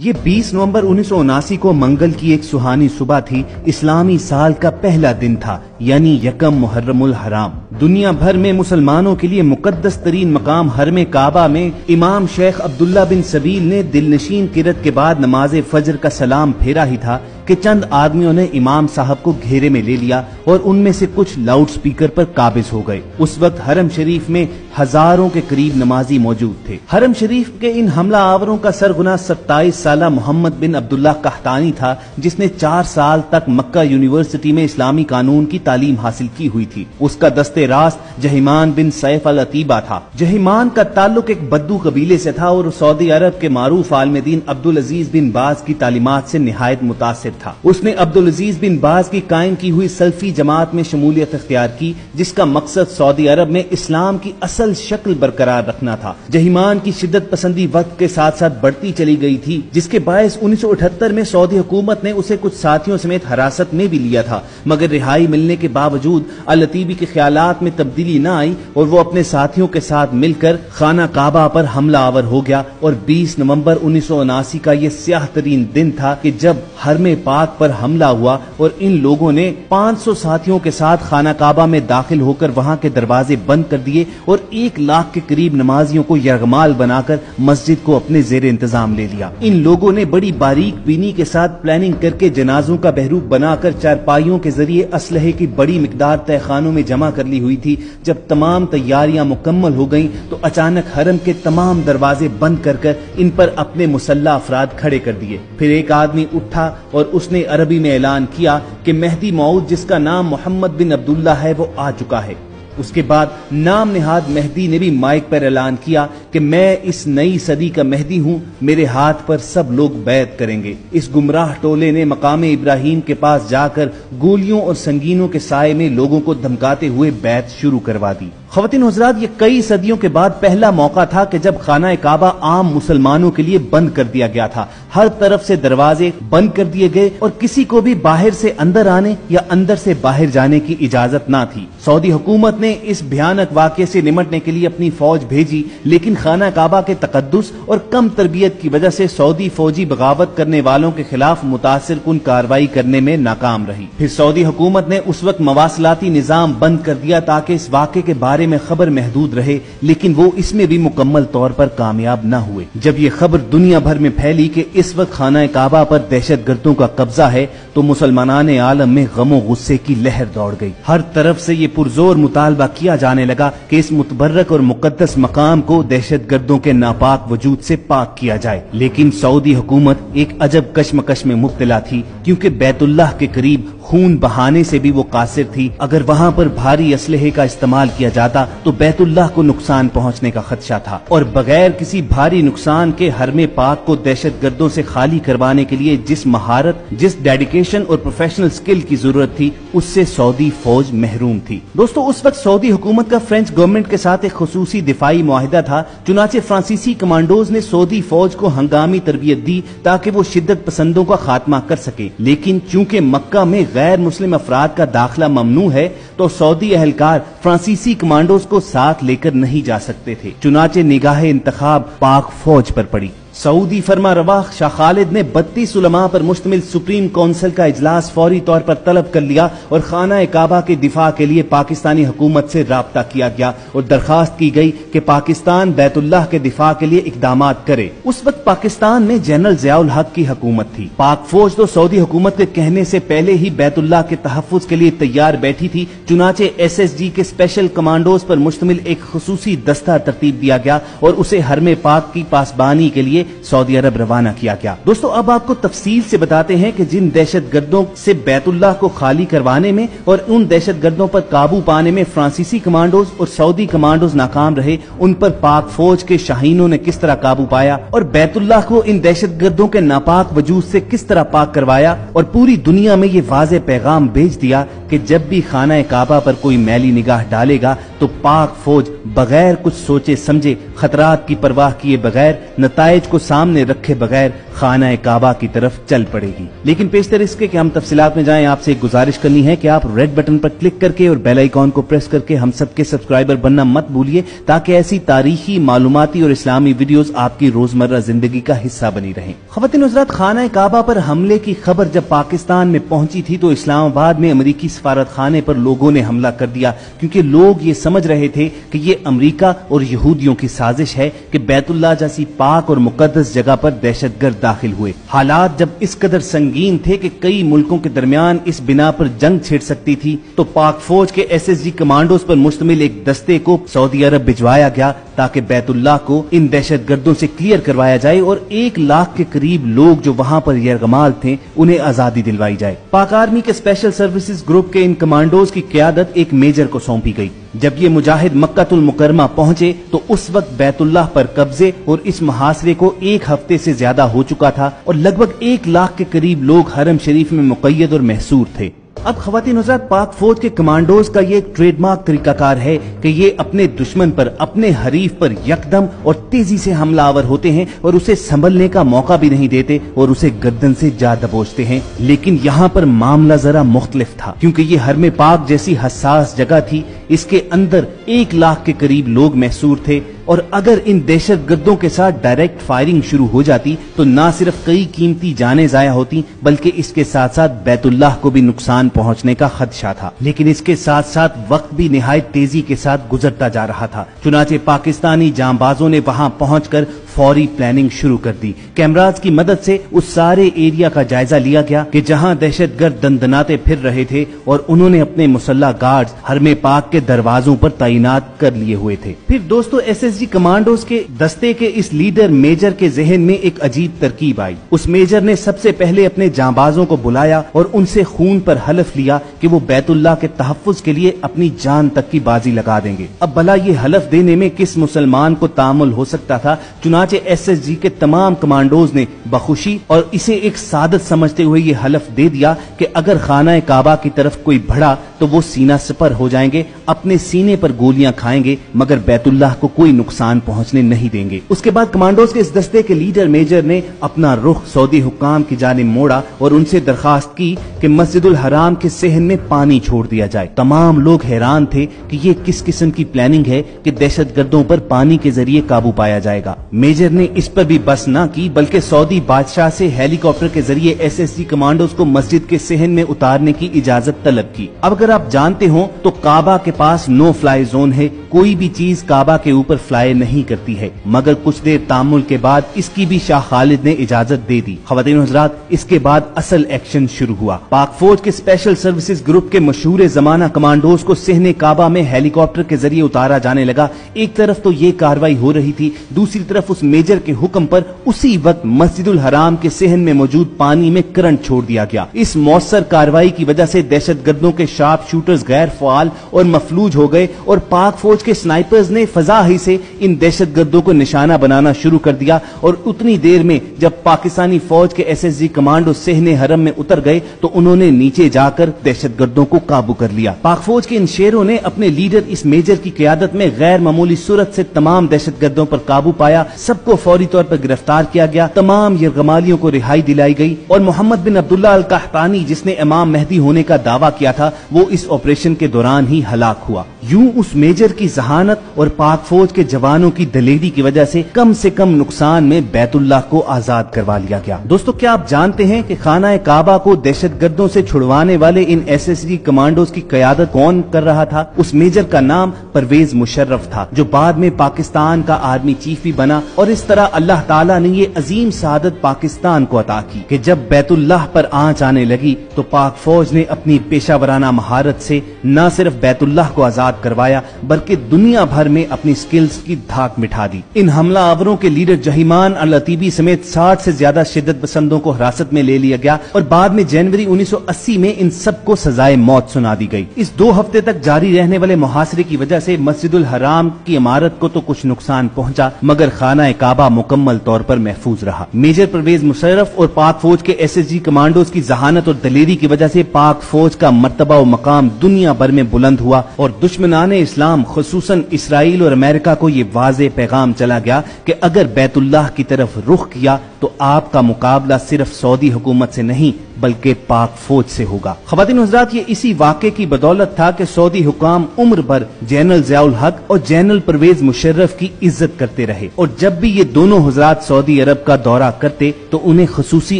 یہ 20 نومبر 1979 کو منگل کی ایک سہانی صبح تھی۔ اسلامی سال کا پہلا دن تھا، یعنی یکم محرم الحرام۔ دنیا بھر میں مسلمانوں کے لیے مقدس ترین مقام حرم کعبہ میں امام شیخ عبداللہ بن سبیل نے دل نشین قرت کے بعد نماز فجر کا سلام پھیرا ہی تھا کہ چند آدمیوں نے امام صاحب کو گھیرے میں لے لیا اور ان میں سے کچھ لاؤڈ سپیکر پر قابض ہو گئے۔ اس وقت حرم شریف میں ہزاروں کے قریب نمازی موجود تھے۔ حرم شریف کے ان حملہ آوروں کا سرغنہ 27 سالہ محمد بن عبداللہ قحطانی تھا، جس نے 4 سال تک مکہ یونیورسٹی میں اسلامی قانون کی تعلیم حاصل کی ہوئی تھی۔ اس کا دست راست جہیمان بن سیف العتیبہ تھا۔ جہیمان کا تعلق ایک بدو قبیلے سے تھا اور سعودی عرب کے معروف عالم دین عبدالعزیز بن باز کی تعلیمات سے نہایت متاثر تھا۔ اس نے عبدالعزیز بن باز کی قائم کی ہوئی سلفی جماعت میں شمولیت اختیار کی، جس کا مقصد سعودی عرب میں اسلام کی اصل شکل برقرار رکھنا تھا۔ جہیمان کی شدت پسندی وقت کے ساتھ ساتھ بڑھتی چلی گئی تھی، جس کے باعث 1978 میں سعودی حکومت نے اسے کچھ ساتھیوں سمیت حراست میں بھی لیا تھا، مگر رہائی ملنے کے باوجود العتیبی کے خیالات میں تبدیلی نہ آئی اور وہ اپنے ساتھیوں کے ساتھ مل کر خانہ کعبہ پر حملہ آور ہو گیا۔ اور 20 نومبر 1979 کا یہ سیاہ ترین دن تھا کہ جب حرم پاک پر حملہ ہوا اور ان لوگوں نے 500 ساتھیوں کے ساتھ خانہ کعبہ میں داخل ہو کر وہاں کے دروازے بند کر دیے اور 1 لاکھ کے قریب نمازیوں کو یرغمال بنا کر مسجد کو اپنے زیر انتظام لے لیا۔ ان لوگوں نے بڑی باریک بینی کے ساتھ پلاننگ کر کے جنازوں کا بہروپ بنا کر چارپائیوں کے ذریعے اسلحے کی بڑی مقدار تہہ خانوں میں جمع کر لی ہوئی تھی۔ جب تمام تیاریاں مکمل ہو گئیں تو اچانک حرم کے تمام دروازے بند کر کر ان پر اپنے مسلح افراد کھڑے کر دیے۔ پھر ایک آدمی اٹھا اور اس نے عربی میں اعلان کیا کہ مہدی موعود، جس کا نام محمد بن عبداللہ ہے، وہ آ چکا ہے۔ اس کے بعد نام نہاد مہدی نے بھی مائک پر اعلان کیا کہ میں اس نئی صدی کا مہدی ہوں، میرے ہاتھ پر سب لوگ بیعت کریں گے۔ اس گمراہ ٹولے نے مقام ابراہیم کے پاس جا کر گولیوں اور سنگینوں کے سائے میں لوگوں کو دھمکاتے ہوئے بیعت شروع کروا دی۔ خواتین و حضرات، یہ کئی صدیوں کے بعد پہلا موقع تھا کہ جب خانہ کعبہ عام مسلمانوں کے لیے بند کر دیا گیا تھا۔ ہر طرف سے دروازے بند کر دیے گئے اور کسی کو بھی باہر سے اندر آنے یا اندر سے باہر جانے کی اجازت نہ تھی۔ سعودی حکومت نے اس بھیانک واقعے سے نمٹنے کے لیے اپنی فوج بھیجی، لیکن خانہ کعبہ کے تقدس اور کم تربیت کی وجہ سے سعودی فوجی بغاوت کرنے والوں کے خلاف متاثر کن کارروائی کرنے میں ناکام رہی۔ پھر سعودی حکومت نے اس وقت مواصلاتی نظام بند کر دیا تاکہ اس واقعے کے بارے میں خبر محدود رہے، لیکن وہ اس میں بھی مکمل طور پر کامیاب نہ ہوئے۔ جب یہ خبر دنیا بھر میں پھیلی کہ اس وقت خانہ کعبہ پر دہشت گردوں کا قبضہ ہے تو مسلمانان عالم میں غم و غصے کی لہر دوڑ گئی۔ ہر طرف سے یہ پرزور مطالبہ کیا جانے لگا کہ اس متبرک اور مقدس مقام کو دہشت گردوں کے ناپاک وجود سے پاک کیا جائے، لیکن سعودی حکومت ایک عجب کشمکش میں مبتلا تھی، کیونکہ بیت اللہ کے قریب خون بہانے سے بھی وہ قاصر تھی۔ اگر وہاں پر بھاری اسلحے کا استعمال کیا جاتا تو بیت اللہ کو نقصان پہنچنے کا خدشہ تھا، اور بغیر کسی بھاری نقصان کے حرم پاک کو دہشت گردوں سے خالی کروانے کے لیے جس مہارت، جس ڈیڈیکیشن اور پروفیشنل سکل کی ضرورت تھی، اس سے سعودی فوج محروم تھی۔ دوستو، اس وقت سعودی حکومت کا فرینچ گورنمنٹ کے ساتھ ایک خصوصی دفاعی معاہدہ تھا، چنانچہ فرانسیسی کمانڈوز نے سعودی فوج کو ہنگامی تربیت دی تاکہ وہ شدت پسندوں کا خاتمہ کر سکے، لیکن چونکہ مکہ میں غیر مسلم افراد کا داخلہ ممنوع ہے تو سعودی اہلکار فرانسیسی کمانڈوز کو ساتھ لے کر نہیں جا سکتے تھے، چنانچہ نگاہ انتخاب پاک فوج پر پڑی۔ سعودی فرما روا شاہ خالد نے 32 علماء پر مشتمل سپریم کونسل کا اجلاس فوری طور پر طلب کر لیا اور خانہ کعبہ کے دفاع کے لیے پاکستانی حکومت سے رابطہ کیا گیا اور درخواست کی گئی کہ پاکستان بیت اللہ کے دفاع کے لیے اقدامات کرے۔ اس وقت پاکستان میں جنرل ضیاء الحق کی حکومت تھی۔ پاک فوج تو سعودی حکومت کے کہنے سے پہلے ہی بیت اللہ کے تحفظ کے لیے تیار بیٹھی تھی، چنانچہ SSG کے اسپیشل کمانڈوز پر مشتمل ایک خصوصی دستہ ترتیب دیا گیا اور اسے حرم پاک کی پاسبانی کے لیے سعودی عرب روانہ کیا گیا۔ دوستو، اب آپ کو تفصیل سے بتاتے ہیں کہ جن دہشت گردوں سے بیت اللہ کو خالی کروانے میں اور ان دہشت گردوں پر قابو پانے میں فرانسیسی کمانڈوز اور سعودی کمانڈوز ناکام رہے، ان پر پاک فوج کے شاہینوں نے کس طرح قابو پایا اور بیت اللہ کو ان دہشت گردوں کے ناپاک وجود سے کس طرح پاک کروایا، اور پوری دنیا میں یہ واضح پیغام بھیج دیا کہ جب بھی خانہ کعبہ پر کوئی میلی نگاہ ڈالے گا تو پاک فوج بغیر کچھ سوچے سمجھے، خطرات کی پرواہ کیے بغیر نتائج کو کو सामने रखे बगैर खाना काबा की तरफ चल पड़ेगी। लेकिन पेशतर इसके कि हम तफसीलात में जाएं, आपसे एक गुजारिश करनी है कि आप रेड बटन पर क्लिक करके और बेल आइकॉन को प्रेस करके हम सबके सब्सक्राइबर बनना मत भूलिए, ताकि ऐसी तारीखी, मालूमाती और इस्लामी वीडियोस आपकी रोजमर्रा जिंदगी का हिस्सा बनी रहें। ख्वातीन हज़रात, खाना काबा पर हमले की खबर जब पाकिस्तान में पहुंची थी तो इस्लामाबाद में अमरीकी सफारत खाने पर लोगों ने हमला कर दिया, क्योंकि लोग ये समझ रहे थे कि ये अमरीका और यहूदियों की साजिश है कि बैतुल्लाह जैसी पाक और मुकद्दस जगह पर दहशतगर्द दाखिल हुए। हालात जब इस कदर संगीन थे कि कई मुल्कों के दरमियान इस बिना पर जंग छिड़ सकती थी, तो पाक फौज के SSG कमांडोज पर मुश्तमिल एक दस्ते को सऊदी अरब भिजवाया गया ताकि बैतुल्लाह को इन दहशतगर्दों से क्लियर करवाया जाए और 1 लाख के करीब लोग जो वहां पर यरगमाल थे उन्हें आजादी दिलवाई जाए। पाक आर्मी के स्पेशल सर्विसेज ग्रुप के इन कमांडोज की क़यादत एक मेजर को सौंपी गई। जब ये मुजाहिद मक्कातुल मुकरमा पहुंचे तो उस वक्त बैतुल्लाह पर कब्जे और इस मुहासरे को 1 हफ्ते से ज्यादा हो चुका था और लगभग 1 लाख के करीब लोग हरम शरीफ में मुक़य्यद और महसूर थे। अब ख्वातीन हज़रात, पाक फौज के कमांडोज का ये एक ट्रेडमार्क तरीकाकार है कि ये अपने दुश्मन पर, अपने हरीफ पर यकदम और तेजी से हमलावर होते हैं और उसे संभलने का मौका भी नहीं देते और उसे गर्दन से जा दबोचते हैं। लेकिन यहाँ पर मामला जरा मुख्तलिफ था, क्योंकि ये हरम पाक जैसी हसास जगह थी, इसके अंदर 1 लाख के करीब लोग महसूर थे और अगर इन दहशतगर्दों के साथ डायरेक्ट फायरिंग शुरू हो जाती तो न सिर्फ कई कीमती जानें जाया होती, बल्कि इसके साथ साथ बैतुल्लाह को भी नुकसान पहुंचने का खदशा था। लेकिन इसके साथ साथ वक्त भी निहायत तेजी के साथ गुजरता जा रहा था। चुनाचे पाकिस्तानी जांबाजों ने वहां पहुंचकर फौरी प्लानिंग शुरू कर दी। कैमराज की मदद से उस सारे एरिया का जायजा लिया गया कि जहां दहशतगर्द दंदनाते फिर रहे थे और उन्होंने अपने मुसल्ला गार्ड्स हरमे पाक के दरवाजों पर तैनात कर लिए हुए थे। फिर दोस्तों, SSG कमांडोज के दस्ते के इस लीडर मेजर के जहन में एक अजीब तरकीब आई। उस मेजर ने सबसे पहले अपने जांबाजों को बुलाया और उनसे खून पर हलफ लिया कि वो बैतुल्लाह के तहफ्फुज के लिए अपनी जान तक की बाजी लगा देंगे। अब भला ये हलफ देने में किस मुसलमान को तामुल हो सकता था। चुनाचे SSG के तमाम कमांडोज ने बखुशी और इसे एक सादत समझते हुए ये हलफ दे दिया कि अगर खाना काबा की तरफ कोई बढ़ा तो वो सीना सपर हो जाएंगे, अपने सीने पर गोलियां खाएंगे, मगर बैतुल्लाह को कोई नुकसान पहुंचने नहीं देंगे। उसके बाद कमांडोज के इस दस्ते के लीडर मेजर ने अपना रुख सऊदी हुक्काम की जानिब मोड़ा और उनसे दरखास्त की कि मस्जिदुल हराम के सहन में पानी छोड़ दिया जाए। तमाम लोग हैरान थे कि ये किस किस्म की प्लानिंग है कि दहशतगर्दों पर पानी के जरिए काबू पाया जाएगा। मेजर ने इस पर भी बस न की, बल्कि सऊदी बादशाह से हेलीकॉप्टर के जरिए SSG कमांडोज को मस्जिद के सहन में उतारने की इजाजत तलब की। अब अगर आप जानते हो तो काबा के पास नो फ्लाई जोन है, कोई भी चीज काबा के ऊपर फ्लाई नहीं करती है, मगर कुछ देर तामुल के बाद इसकी भी शाह खालिद ने इजाजत दे दी। ख्वातीन हज़रात, इसके बाद असल एक्शन शुरू हुआ। पाक फौज के स्पेशल सर्विसेज ग्रुप के मशहूर जमाना कमांडोज को सहने काबा में हेलीकॉप्टर के जरिए उतारा जाने लगा। एक तरफ तो ये कार्रवाई हो रही थी, दूसरी तरफ उस मेजर के हुक्म पर उसी वक्त मस्जिदुल हराम के सहन में मौजूद पानी में करंट छोड़ दिया गया। इस मौसर कार्रवाई की वजह से दहशतगर्दों के शार्प शूटर्स गैर फाल और मफलूज हो गए और पाक फौज के स्नाइपर्स ने फजा ही से इन दहशतगर्दों को निशाना बनाना शुरू कर दिया। और उतनी देर में जब पाकिस्तानी फौज के SSG कमांडो सहने हरम में उतर गए तो उन्होंने नीचे जाकर दहशतगर्दों को काबू कर लिया। पाक फौज के इन शेरों ने अपने लीडर इस मेजर की क़यादत में गैर मामूली सूरत से तमाम दहशतगर्दों पर काबू पाया। सबको फौरी तौर पर गिरफ्तार किया गया, तमाम यरगमालियों को रिहाई दिलाई गई और मोहम्मद बिन अब्दुल्ला अल कहतानी, जिसने इमाम मेहदी होने का दावा किया था, वो इस ऑपरेशन के दौरान ही हलाक हुआ। यूं उस मेजर की जहानत और पाक फौज के जवानों की दलेरी की वजह से कम नुकसान में बैतुल्लाह को आजाद करवा लिया गया। दोस्तों, क्या आप जानते हैं कि खाना काबा को दहशतगर्दों से छुड़वाने वाले इन SSG कमांडोज की क़यादत कौन कर रहा था? उस मेजर का नाम परवेज मुशर्रफ था, जो बाद में पाकिस्तान का आर्मी चीफ भी बना। और इस तरह अल्लाह ताला ने ये अजीम सआदत पाकिस्तान को अता की कि जब बैतुल्लाह पर आंच आने लगी तो पाक फौज ने अपनी पेशावराना महारत से न सिर्फ बैतुल्लाह को आजाद करवाया, बल्कि दुनिया भर में अपनी स्किल्स की धाक मिटा दी। इन हमला आवरों के लीडर जहीमान अल अतीबी समेत 60 से ज्यादा शिद्दत पसंदों को हिरासत में ले लिया गया और बाद में जनवरी 1980 में इन सबको सजाए मौत सुना दी गई। इस 2 हफ्ते तक जारी रहने वाले मुहासरे की वजह से मस्जिदुल हराम की इमारत को तो कुछ नुकसान पहुंचा, मगर खाना काबा मुकम्मल तौर पर महफूज रहा। मेजर परवेज मुशर्रफ और पाक फौज के SSG कमांडोज की जहानत और दलेरी की वजह से पाक फौज का मर्तबा और मकाम दुनिया भर में बुलंद हुआ और दुश्मनाने इस्लाम खुसूसन इसराइल और अमेरिका को ये वाज़े पैगाम चला गया कि अगर बैतुल्लाह की तरफ रुख किया तो आपका मुकाबला सिर्फ सऊदी हुकूमत से नहीं बल्कि पाक फौज से होगा। ख़वातीन और हज़रात, ये इसी वाक़े की बदौलत था कि सऊदी हुकाम उम्र भर जनरल ज़ियाउल हक और जनरल परवेज मुशर्रफ की इज्जत करते रहे और जब भी ये दोनों हज़रात सऊदी अरब का दौरा करते तो उन्हें खुसूसी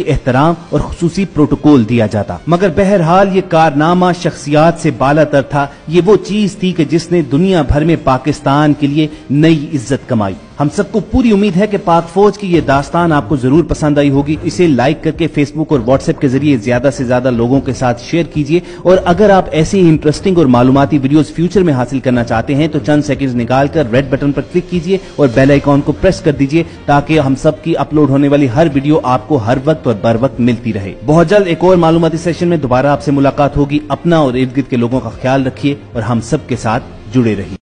एहतराम और खुसूसी प्रोटोकॉल दिया जाता। मगर बहरहाल ये कारनामा शख्सियात से बालातर था। ये वो चीज थी कि जिसने दुनिया भर में पाकिस्तान के लिए नई इज्जत कमाई। हम सबको पूरी उम्मीद है कि पाक फौज की ये दास्तान आपको जरूर पसंद आई होगी। इसे लाइक करके फेसबुक और व्हाट्सएप के जरिए ज्यादा से ज्यादा लोगों के साथ शेयर कीजिए और अगर आप ऐसे ही इंटरेस्टिंग और मालूमाती वीडियोस फ्यूचर में हासिल करना चाहते हैं तो चंद सेकंड्स निकालकर रेड बटन पर क्लिक कीजिए और बेल आइकॉन को प्रेस कर दीजिए ताकि हम सब की अपलोड होने वाली हर वीडियो आपको हर वक्त और बर वक्त मिलती रहे। बहुत जल्द एक और मालूमाती सेशन में दोबारा आपसे मुलाकात होगी। अपना और इर्द गिर्द के लोगों का ख्याल रखिए और हम सब के साथ जुड़े रहिए।